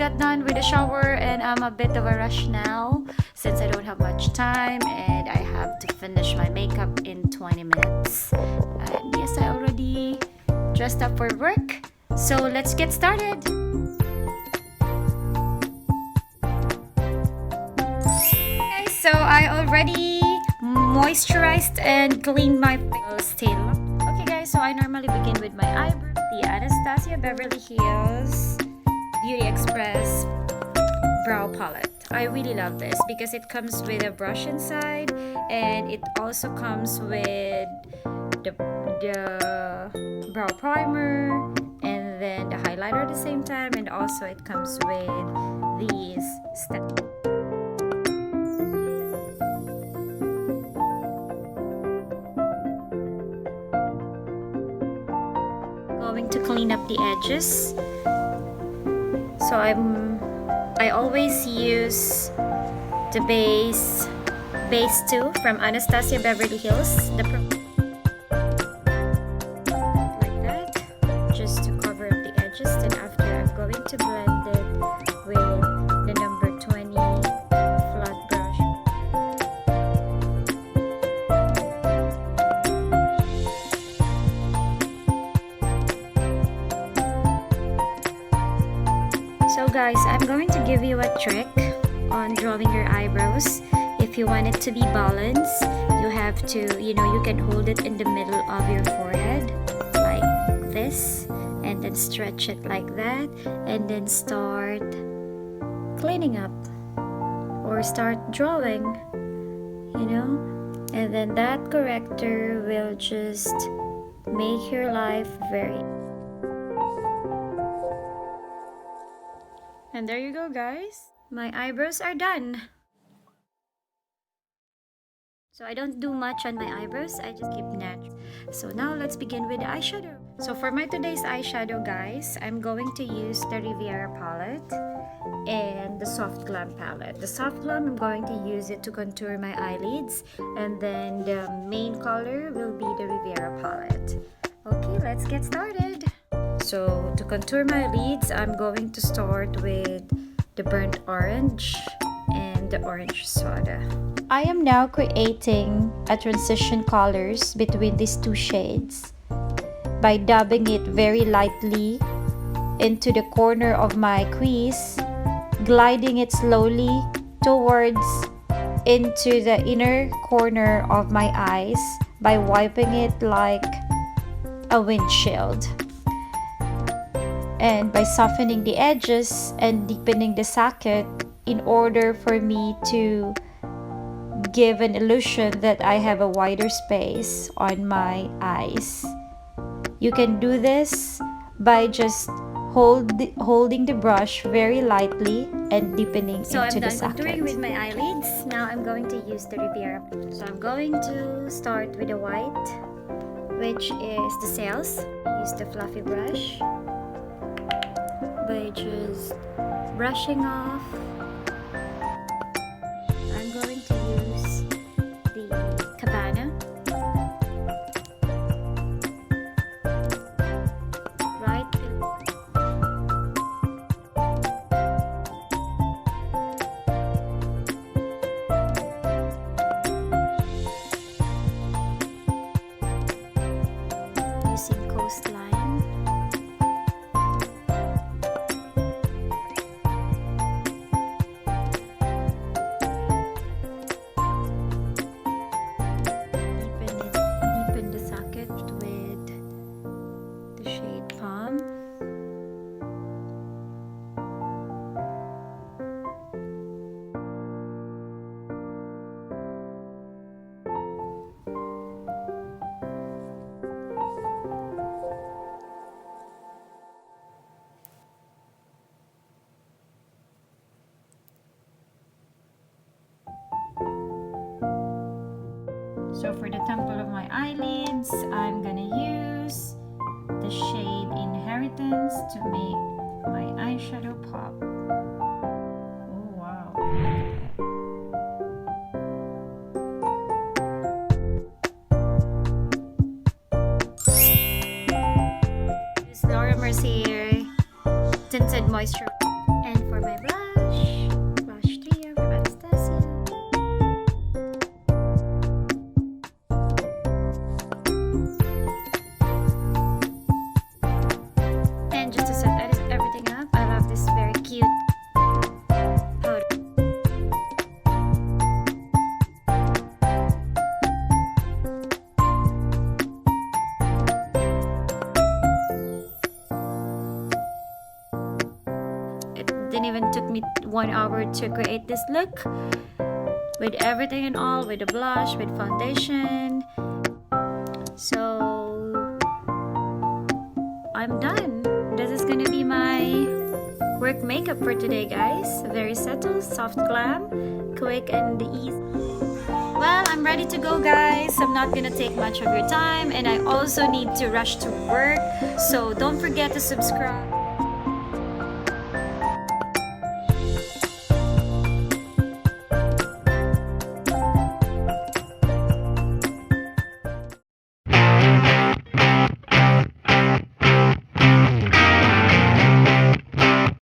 got done with the shower and I'm a bit of a rush now since I don't have much time and I have to finish my makeup in 20 minutes. And yes, I already dressed up for work. So let's get started. Okay, so I already moisturized and cleaned my face still. Okay guys, so I normally begin with my eyebrow, the Anastasia Beverly Hills Beauty Express brow palette. I really love this because it comes with a brush inside and it also comes with the brow primer and then the highlighter at the same time, and also it comes with these steps. Going to clean up the edges. So I always use the base 2 from Anastasia Beverly Hills, like that, just to cover up the edges. Then after, I'm going to blend it with the number 20 flat brush. So guys, I'm going to give you a trick on drawing your eyebrows. If you want it to be balanced, you have to, you can hold it in the middle of your forehead like this, and then stretch it like that, and then start cleaning up or start drawing, and then that corrector will just make your life very. And there you go, guys. My eyebrows are done. So I don't do much on my eyebrows. I just keep natural. So now let's begin with the eyeshadow. So for my today's eyeshadow, guys, I'm going to use the Riviera palette and the Soft Glam palette. The Soft Glam, I'm going to use it to contour my eyelids. And then the main color will be the Riviera palette. Okay, let's get started. So to contour my lids, I'm going to start with the burnt orange and the orange soda. I am now creating a transition colors between these two shades by dabbing it very lightly into the corner of my crease, gliding it slowly towards into the inner corner of my eyes by wiping it like a windshield. And by softening the edges and deepening the socket in order for me to give an illusion that I have a wider space on my eyes. You can do this by just holding the brush very lightly and deepening into the socket. So I'm done contouring with my eyelids. Now I'm going to use the Riviera. So I'm going to start with the white, which is the sails. Use the fluffy brush by just brushing off. I'm going to use the Cabana, right? Using Coastline. So for the temple of my eyelids, I'm gonna use the shade Inheritance to make my eyeshadow pop. Oh wow. Use Laura Mercier Tinted Moisture. And for for my blush. Blush 3 from Anastasia. And just to set everything up, I love this very cute powder. Didn't even took me 1 hour to create this look with everything and all, with the blush, with foundation. So I'm done. This is gonna be my work makeup for today, guys. Very subtle, soft glam, quick and easy. Well, I'm ready to go, guys. I'm not gonna take much of your time, and I also need to rush to work, so don't forget to subscribe.